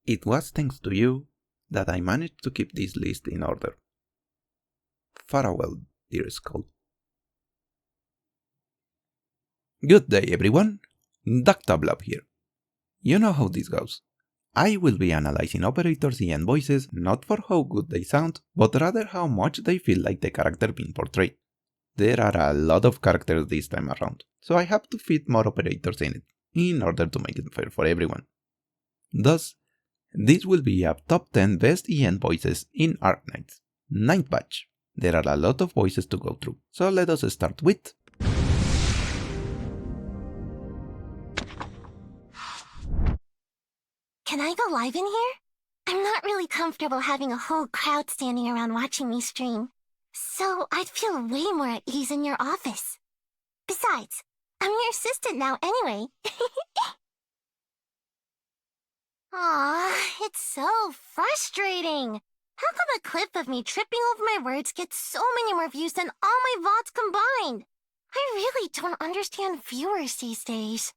It was thanks to you that I managed to keep this list in order. Farewell, dear Skull. Good day, everyone. Dr. Blob here. You know how this goes. I will be analyzing operators' EN voices not for how good they sound, but rather how much they feel like the character being portrayed. There are a lot of characters this time around, so I have to fit more operators in it, in order to make it fair for everyone. Thus, this will be a top 10 best EN voices in Arknights, 9th batch. There are a lot of voices to go through, so let us start with... Can I go live in here? I'm not really comfortable having a whole crowd standing around watching me stream, so I'd feel way more at ease in your office. Besides, I'm your assistant now anyway. Aw, it's so frustrating. How come a clip of me tripping over my words gets so many more views than all my VODs combined? I really don't understand viewers these days.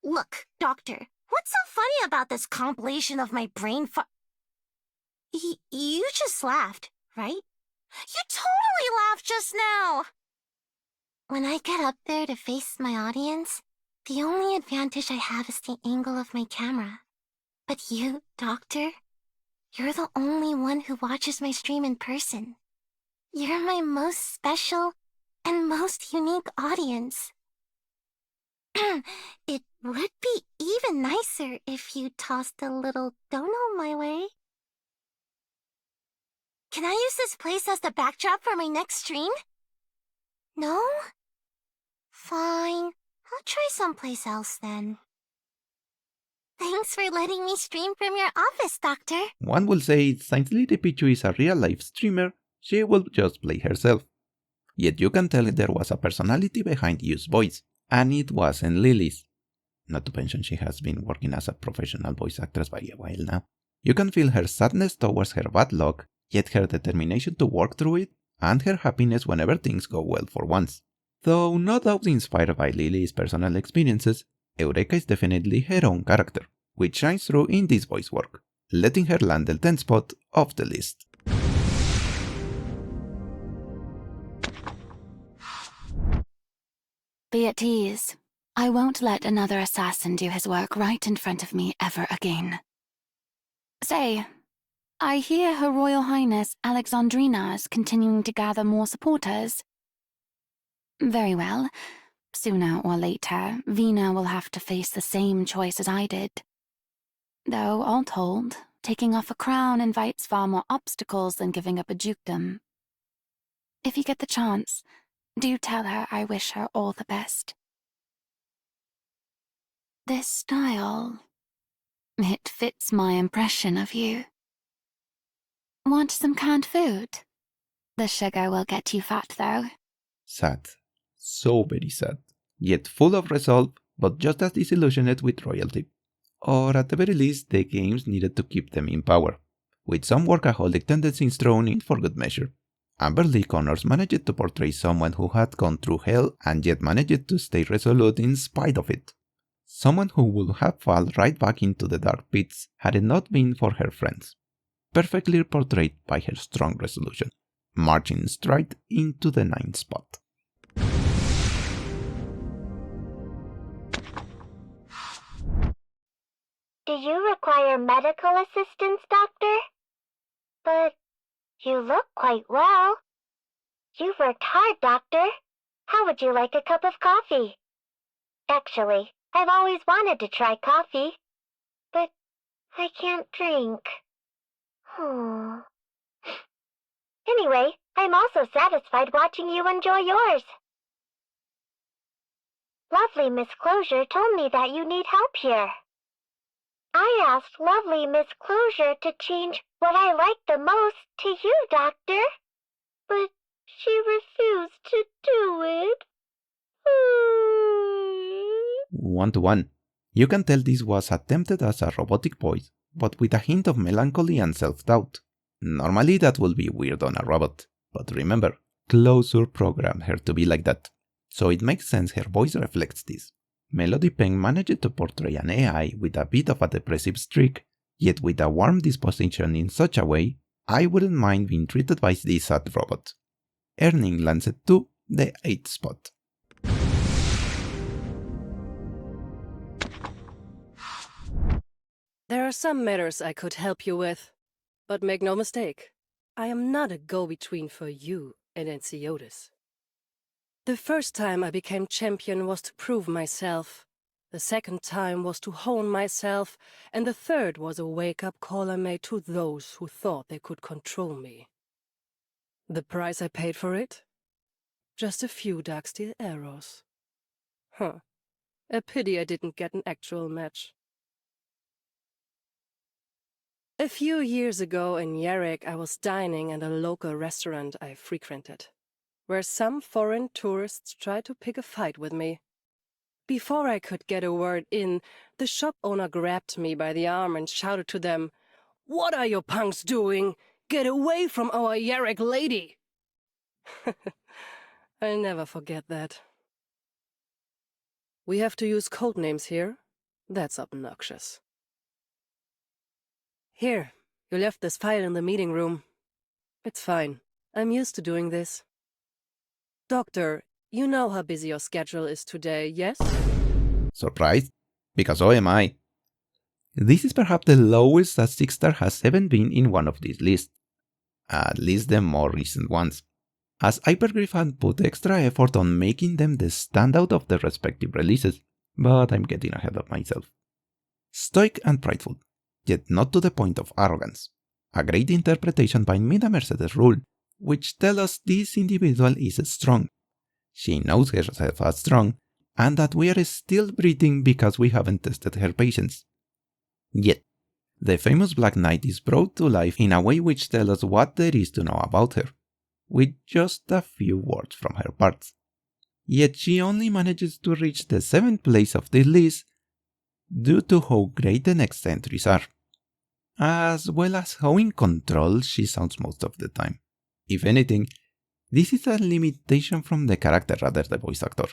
Look, Doctor, what's so funny about this compilation of my brain You just laughed, right? You totally laughed just now! When I get up there to face my audience, the only advantage I have is the angle of my camera. But you, Doctor, you're the only one who watches my stream in person. You're my most special and most unique audience. It would be even nicer if you tossed a little dono my way. Can I use this place as the backdrop for my next stream? No? Fine. I'll try someplace else then. Thanks for letting me stream from your office, Doctor. One will say since Lily Pichu is a real-life streamer, she will just play herself. Yet you can tell there was a personality behind Yu's voice, and it wasn't Lily's. Not to mention she has been working as a professional voice actress by a while now. You can feel her sadness towards her bad luck, yet her determination to work through it, and her happiness whenever things go well for once. Though no doubt inspired by Lily's personal experiences, Eureka is definitely her own character, which shines through in this voice work, letting her land the 10th spot of the list. Be at ease. I won't let another assassin do his work right in front of me ever again. Say, I hear Her Royal Highness Alexandrina is continuing to gather more supporters. Very well. Sooner or later, Vina will have to face the same choice as I did. Though, all told, taking off a crown invites far more obstacles than giving up a dukedom. If you get the chance, do tell her I wish her all the best. This style, it fits my impression of you. Want some canned food? The sugar will get you fat, though. Sad. So very sad. Yet full of resolve, but just as disillusioned with royalty. Or at the very least, the games needed to keep them in power, with some workaholic tendencies thrown in for good measure. Amber Lee Connors managed to portray someone who had gone through hell and yet managed to stay resolute in spite of it. Someone who would have fallen right back into the dark pits had it not been for her friends. Perfectly portrayed by her strong resolution, marching straight into the 9th spot. Do you require medical assistance, Doctor? But you look quite well. You've worked hard, Doctor. How would you like a cup of coffee? Actually, I've always wanted to try coffee, but I can't drink. Anyway, I'm also satisfied watching you enjoy yours. Lovely Miss Closure told me that you need help here. I asked lovely Miss Closure to change what I like the most to you, Doctor, but she refused to do it. 1-to-1. You can tell this was attempted as a robotic voice, but with a hint of melancholy and self-doubt. Normally that would be weird on a robot, but remember, Closure programmed her to be like that, so it makes sense her voice reflects this. Melody Peng managed to portray an AI with a bit of a depressive streak, yet with a warm disposition in such a way, I wouldn't mind being treated by this sad robot. Earning landed to the 8th spot. There are some matters I could help you with, but make no mistake, I am not a go-between for you and Ensiotis. The first time I became champion was to prove myself, the second time was to hone myself, and the third was a wake-up call I made to those who thought they could control me. The price I paid for it? Just a few Darksteel arrows. Huh. A pity I didn't get an actual match. A few years ago in Yarek, I was dining at a local restaurant I frequented, where some foreign tourists tried to pick a fight with me. Before I could get a word in, the shop owner grabbed me by the arm and shouted to them, "What are you punks doing? Get away from our Yarek lady!" I'll never forget that. We have to use code names here? That's obnoxious. Here, you left this file in the meeting room. It's fine. I'm used to doing this. Doctor, you know how busy your schedule is today, yes? Surprised? Because so am I. This is perhaps the lowest that 6-star has ever been in one of these lists. At least the more recent ones, as Hypergriff had put extra effort on making them the standout of their respective releases, but I'm getting ahead of myself. Stoic and prideful, yet not to the point of arrogance. A great interpretation by Mina Mercedes' rule, which tells us this individual is strong. She knows herself as strong, and that we are still breathing because we haven't tested her patience. Yet, the famous Black Knight is brought to life in a way which tells us what there is to know about her, with just a few words from her parts. Yet she only manages to reach the 7th place of this list due to how great the next entries are, as well as how in control she sounds most of the time. If anything, this is a limitation from the character rather than the voice actor.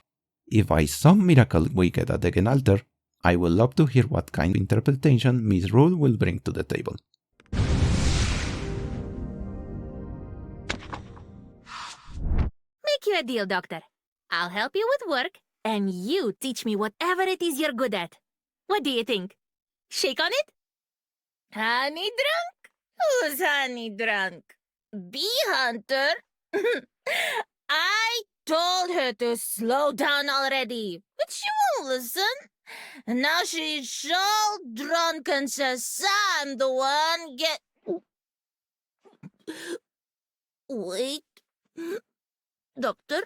If by some miracle we get a Degen Alter, I would love to hear what kind of interpretation Miss Rule will bring to the table. Make you a deal, Doctor. I'll help you with work, and you teach me whatever it is you're good at. What do you think? Shake on it? Honey drunk? Who's honey drunk? Bee Hunter? I told her to slow down already, but she won't listen. And now she's all drunk and says I'm the one Wait. Doctor?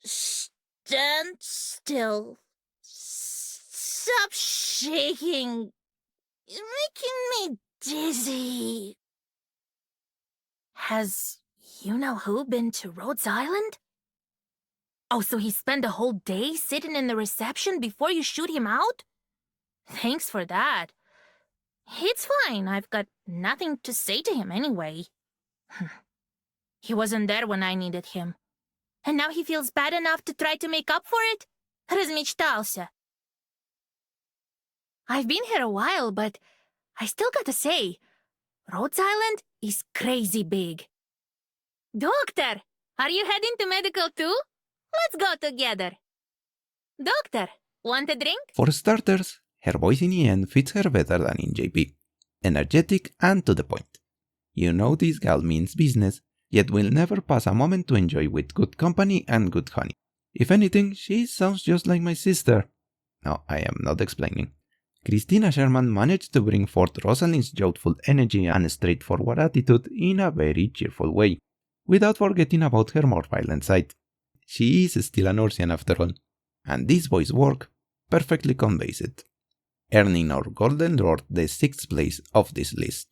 Stand still. Stop shaking. You're making me dizzy. Has you-know-who been to Rhodes Island? Oh, so he spent a whole day sitting in the reception before you shoot him out? Thanks for that. It's fine, I've got nothing to say to him anyway. He wasn't there when I needed him. And now he feels bad enough to try to make up for it? Размечтался. I've been here a while, but I still gotta say, Rhodes Island is crazy big. Doctor, are you heading to medical too? Let's go together. Doctor, want a drink? For starters, her voice in EN fits her better than in JP. Energetic and to the point. You know this gal means business, yet will never pass a moment to enjoy with good company and good honey. If anything, she sounds just like my sister. No, I am not explaining. Christina Sherman managed to bring forth Rosalind's youthful energy and straightforward attitude in a very cheerful way, without forgetting about her more violent side. She is still an Ursian after all, and this voice work perfectly conveys it, earning our Golden Lord the 6th place of this list.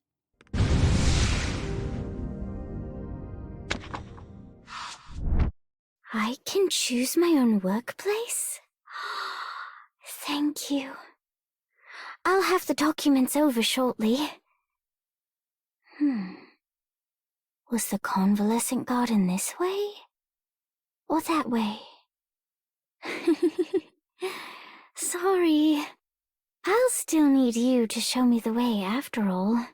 I can choose my own workplace? Thank you. I'll have the documents over shortly. Was the convalescent garden this way? Or that way? Sorry. I'll still need you to show me the way after all.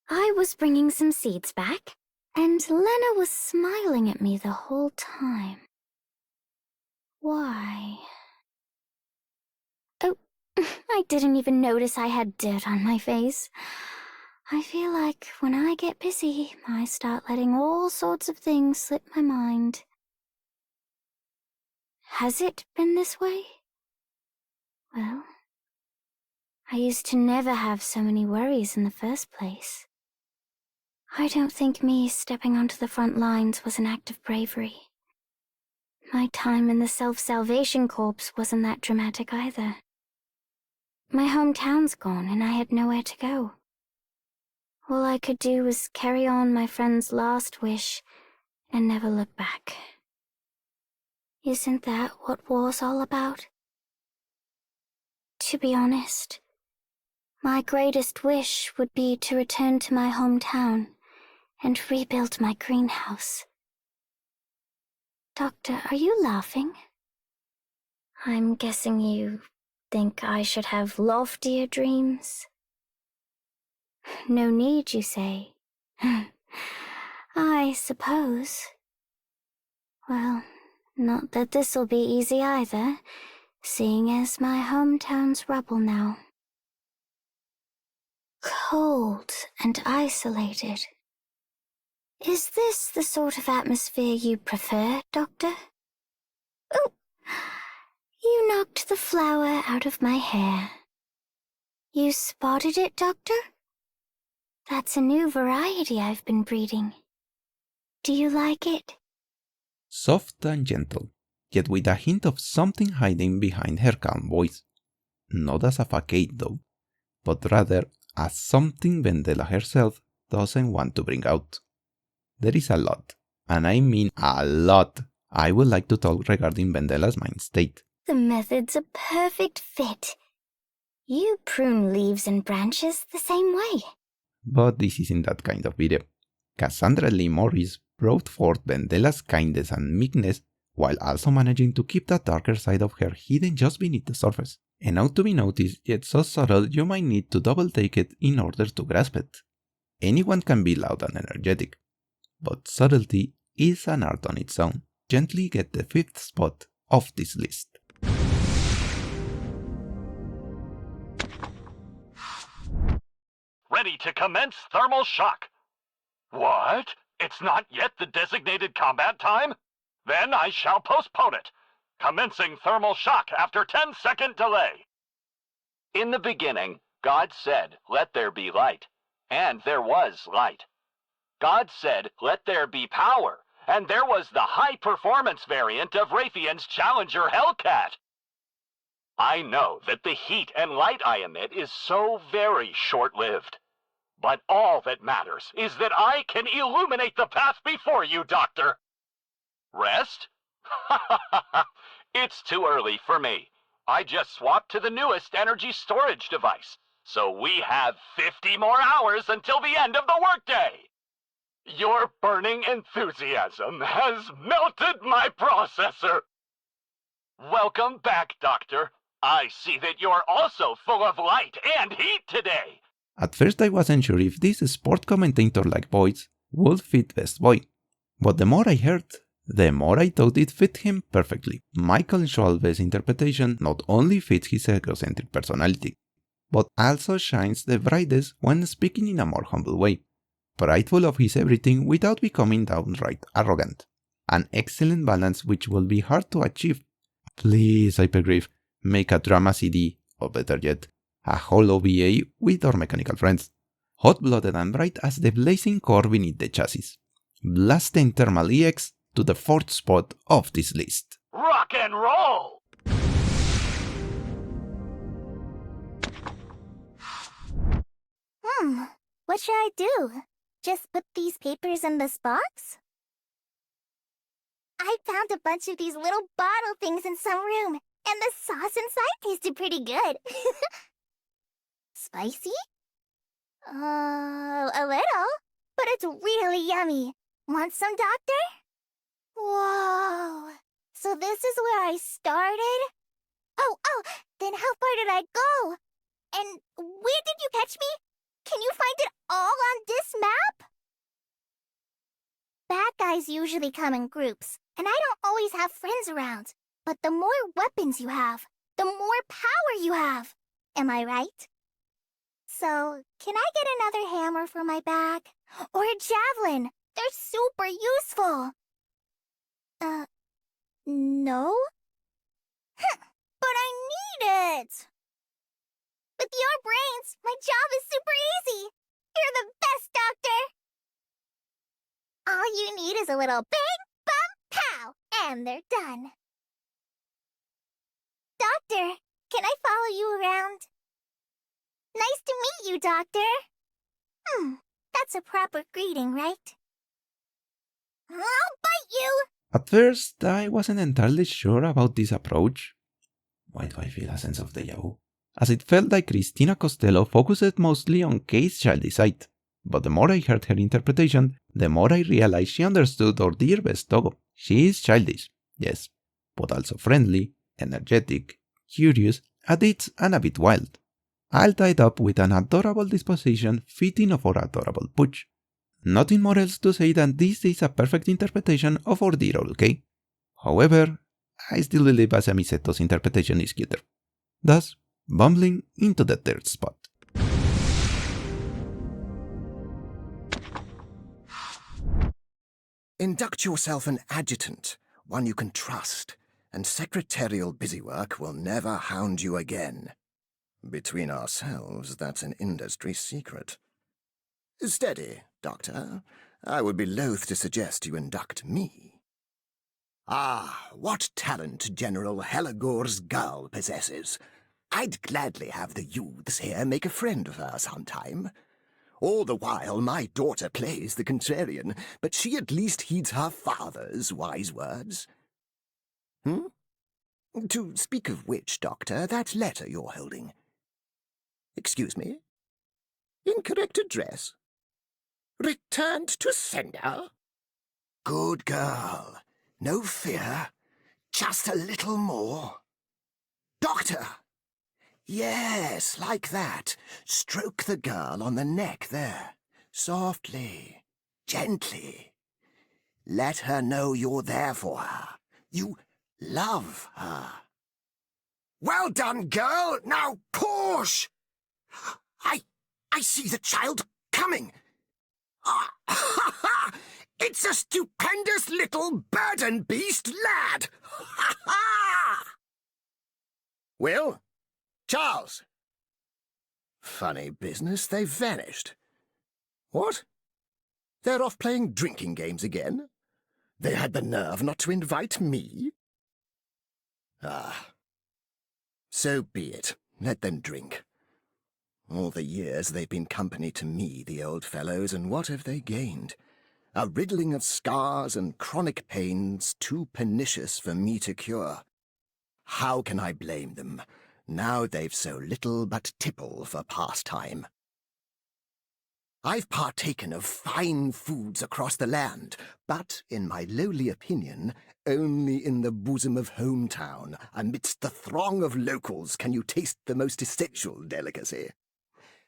I was bringing some seeds back, and Lena was smiling at me the whole time. Why? Oh, I didn't even notice I had dirt on my face. I feel like when I get busy, I start letting all sorts of things slip my mind. Has it been this way? Well, I used to never have so many worries in the first place. I don't think me stepping onto the front lines was an act of bravery. My time in the Self-Salvation Corps wasn't that dramatic either. My hometown's gone and I had nowhere to go. All I could do was carry on my friend's last wish and never look back. Isn't that what war's all about? To be honest, my greatest wish would be to return to my hometown and rebuild my greenhouse. Doctor, are you laughing? I'm guessing you think I should have loftier dreams? No need, you say? I suppose. Well, not that this'll be easy either, seeing as my hometown's rubble now. Cold and isolated. Is this the sort of atmosphere you prefer, Doctor? Oh, you knocked the flower out of my hair. You spotted it, Doctor? That's a new variety I've been breeding. Do you like it? Soft and gentle, yet with a hint of something hiding behind her calm voice. Not as a facade though, but rather as something Vendela herself doesn't want to bring out. There is a lot, and I mean a lot, I would like to talk regarding Vendela's mind state. The method's a perfect fit. You prune leaves and branches the same way. But this isn't that kind of video. Cassandra Lee Morris brought forth Vendela's kindness and meekness while also managing to keep that darker side of her hidden just beneath the surface, and out to be noticed yet so subtle you might need to double take it in order to grasp it. Anyone can be loud and energetic, but subtlety is an art on its own. Gently get the 5th spot of this list. Ready to commence thermal shock. What? It's not yet the designated combat time? Then I shall postpone it. Commencing thermal shock after 10-second delay. In the beginning, God said, "Let there be light." And there was light. God said, "Let there be power." And there was the high-performance variant of Raytheon's Challenger Hellcat. I know that the heat and light I emit is so very short-lived. But all that matters is that I can illuminate the path before you, Doctor. Rest? It's too early for me. I just swapped to the newest energy storage device, so we have 50 more hours until the end of the workday. Your burning enthusiasm has melted my processor. Welcome back, Doctor. I see that you're also full of light and heat today. At first I wasn't sure if this sport commentator-like voice would fit Best Boy, but the more I heard, the more I thought it fit him perfectly. Michael Schwalbe's interpretation not only fits his egocentric personality, but also shines the brightest when speaking in a more humble way, prideful of his everything without becoming downright arrogant. An excellent balance which will be hard to achieve. Please, Hypergriff, make a drama CD, or better yet, a whole OVA with our mechanical friends. Hot-blooded and bright as the blazing core beneath the chassis. Blasting Thermal EX to the 4th spot of this list. Rock and roll! What should I do? Just put these papers in this box? I found a bunch of these little bottle things in some room, and the sauce inside tasted pretty good. Spicy? A little, but it's really yummy. Want some, Doctor? Whoa, so this is where I started? Oh, then how far did I go? And where did you catch me? Can you find it all on this map? Bad guys usually come in groups, and I don't always have friends around. But the more weapons you have, the more power you have. Am I right? So, can I get another hammer for my bag? Or a javelin? They're super useful. No? But I need it! With your brains, my job is super easy. You're the best, Doctor. All you need is a little bang, bum, pow, and they're done. Doctor, can I follow you around? Nice to meet you, Doctor. That's a proper greeting, right? I'll bite you! At first, I wasn't entirely sure about this approach. Why do I feel a sense of deja vu? As it felt like Christina Costello focused mostly on Kate's childish side. But the more I heard her interpretation, the more I realized she understood our dear best Togo. She is childish, yes, but also friendly, energetic, curious, at it and a bit wild. All tied up with an adorable disposition fitting of our adorable pooch. Nothing more else to say than this is a perfect interpretation of our dear old Kay. However, I still believe Asamizeto's interpretation is cuter. Thus, bumbling into the third spot. Induct yourself an adjutant, one you can trust, and secretarial busywork will never hound you again. Between ourselves, that's an industry secret. Steady, Doctor. I would be loath to suggest you induct me. Ah, what talent General Helagor's girl possesses. I'd gladly have the youths here make a friend of her sometime. All the while my daughter plays the contrarian, but she at least heeds her father's wise words. To speak of which, Doctor, that letter you're holding. Excuse me? Incorrect address? Returned to sender? Good girl. No fear. Just a little more. Doctor! Yes, like that. Stroke the girl on the neck there. Softly. Gently. Let her know you're there for her. You love her. Well done, girl! Now push! I see the child coming. It's a stupendous little burden beast lad! Will? Charles? Funny business, they've vanished. What? They're off playing drinking games again? They had the nerve not to invite me? Ah. So be it. Let them drink. All the years they've been company to me, the old fellows, and what have they gained? A riddling of scars and chronic pains too pernicious for me to cure. How can I blame them, now they've so little but tipple for pastime? I've partaken of fine foods across the land, but, in my lowly opinion, only in the bosom of hometown, amidst the throng of locals, can you taste the most essential delicacy.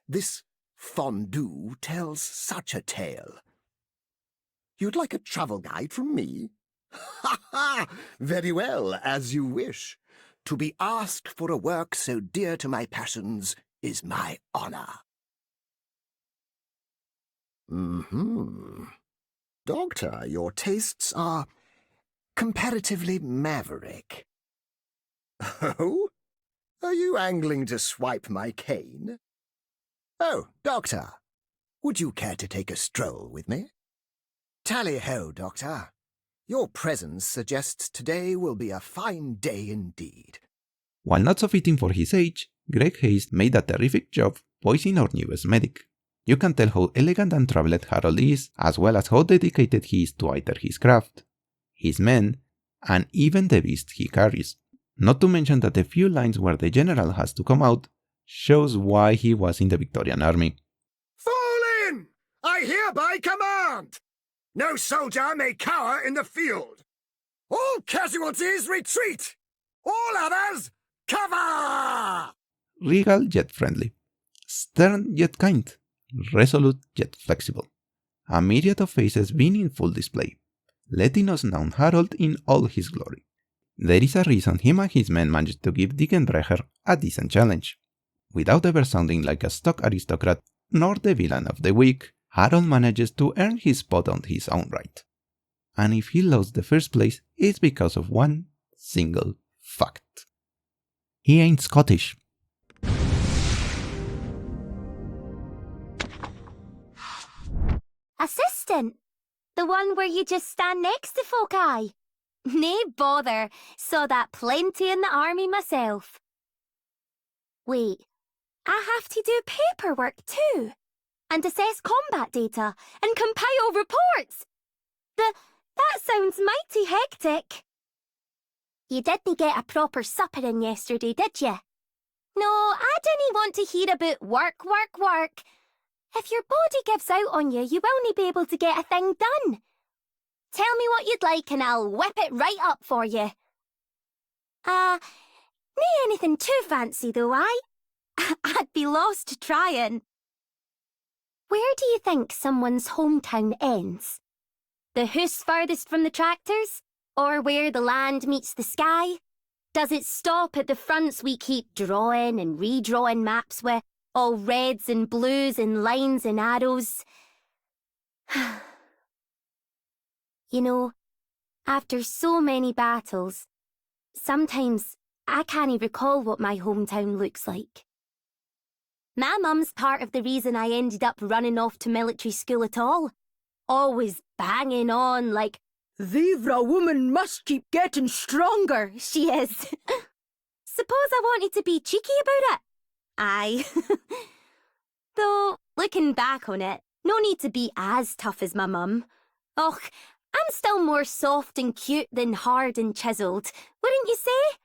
This fondue tells such a tale. You'd like a travel guide from me? Ha ha! Very well, as you wish. To be asked for a work so dear to my passions is my honor. Doctor, your tastes are comparatively maverick. Oh? Are you angling to swipe my cane? Oh, Doctor, would you care to take a stroll with me? Tally-ho, Doctor. Your presence suggests today will be a fine day indeed. While not so fitting for his age, Greg Hayes made a terrific job voicing our newest medic. You can tell how elegant and travelled Harold is, as well as how dedicated he is to either his craft, his men, and even the beast he carries. Not to mention that the few lines where the general has to come out shows why he was in the Victorian Army. Fall in! I hereby command! No soldier may cower in the field! All casualties retreat! All others, Cover! Regal yet friendly. Stern yet kind. Resolute yet flexible. A myriad of faces being in full display, letting us know Harold in all his glory. There is a reason him and his men managed to give Diggenbrecher a decent challenge. Without ever sounding like a stock aristocrat nor the villain of the week, Harold manages to earn his spot on his own right. And if he lost the first place, it's because of one single fact. He ain't Scottish. Assistant? The one where you just stand next to folk, aye? Nae bother, saw that plenty in the army myself. Wait, I have to do paperwork too, and assess combat data, and compile reports. That sounds mighty hectic. You didn't get a proper supper in yesterday, did you? No, I didn't want to hear about work. If your body gives out on you, you won't be able to get a thing done. Tell me what you'd like and I'll whip it right up for you. Nae anything too fancy though, aye? I'd be lost trying. Where do you think someone's hometown ends? The hoose furthest from the tractors? Or where the land meets the sky? Does it stop at the fronts we keep drawing and redrawing maps with, all reds and blues and lines and arrows? You know, after so many battles, sometimes I can't recall what my hometown looks like. My mum's part of the reason I ended up running off to military school at all. Always banging on like, "Vivra woman must keep getting stronger," she is. Suppose I wanted to be cheeky about it? Aye. Though, looking back on it, no need to be as tough as my mum. Och, I'm still more soft and cute than hard and chiselled, wouldn't you say?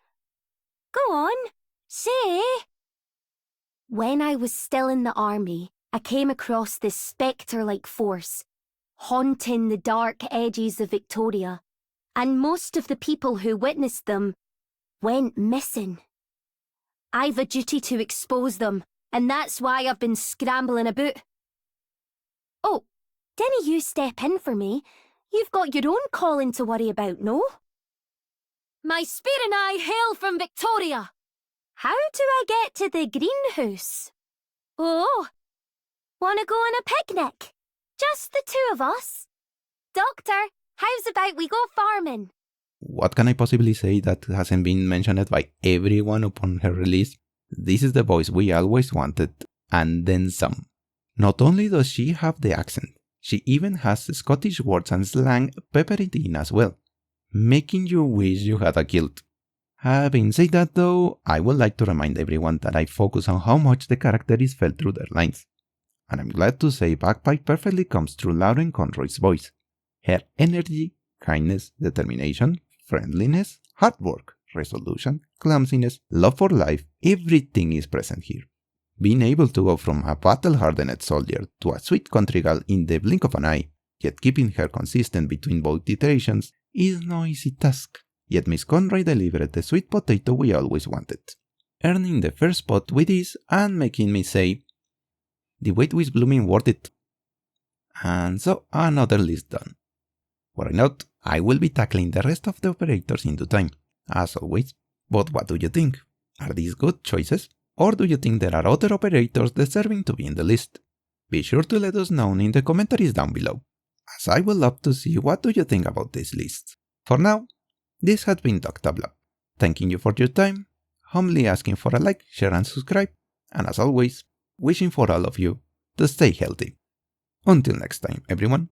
Go on, say. When I was still in the army, I came across this spectre-like force, haunting the dark edges of Victoria, and most of the people who witnessed them went missing. I've a duty to expose them, and that's why I've been scrambling about. Oh, dinna you step in for me. You've got your own calling to worry about, no? My spear and I hail from Victoria. How do I get to the greenhouse? Oh, wanna go on a picnic? Just the two of us? Doctor, how's about we go farming? What can I possibly say that hasn't been mentioned by everyone upon her release? This is the voice we always wanted, and then some. Not only does she have the accent, she even has Scottish words and slang peppered in as well, making you wish you had a kilt. Having said that though, I would like to remind everyone that I focus on how much the character is felt through their lines. And I'm glad to say Bagpipe perfectly comes through Lauren Conroy's voice. Her energy, kindness, determination, friendliness, hard work, resolution, clumsiness, love for life, everything is present here. Being able to go from a battle-hardened soldier to a sweet country girl in the blink of an eye, yet keeping her consistent between both iterations, is no easy task. Yet Miss Conroy delivered the sweet potato we always wanted, earning the first spot with ease and making me say, the wait was blooming worth it. And so another list done. Worry not, I will be tackling the rest of the operators in due time, as always. But what do you think? Are these good choices? Or do you think there are other operators deserving to be in the list? Be sure to let us know in the commentaries down below, as I would love to see what do you think about this list. For now, this has been Doctablab, thanking you for your time, humbly asking for a like, share and subscribe, and as always, wishing for all of you to stay healthy. Until next time, everyone.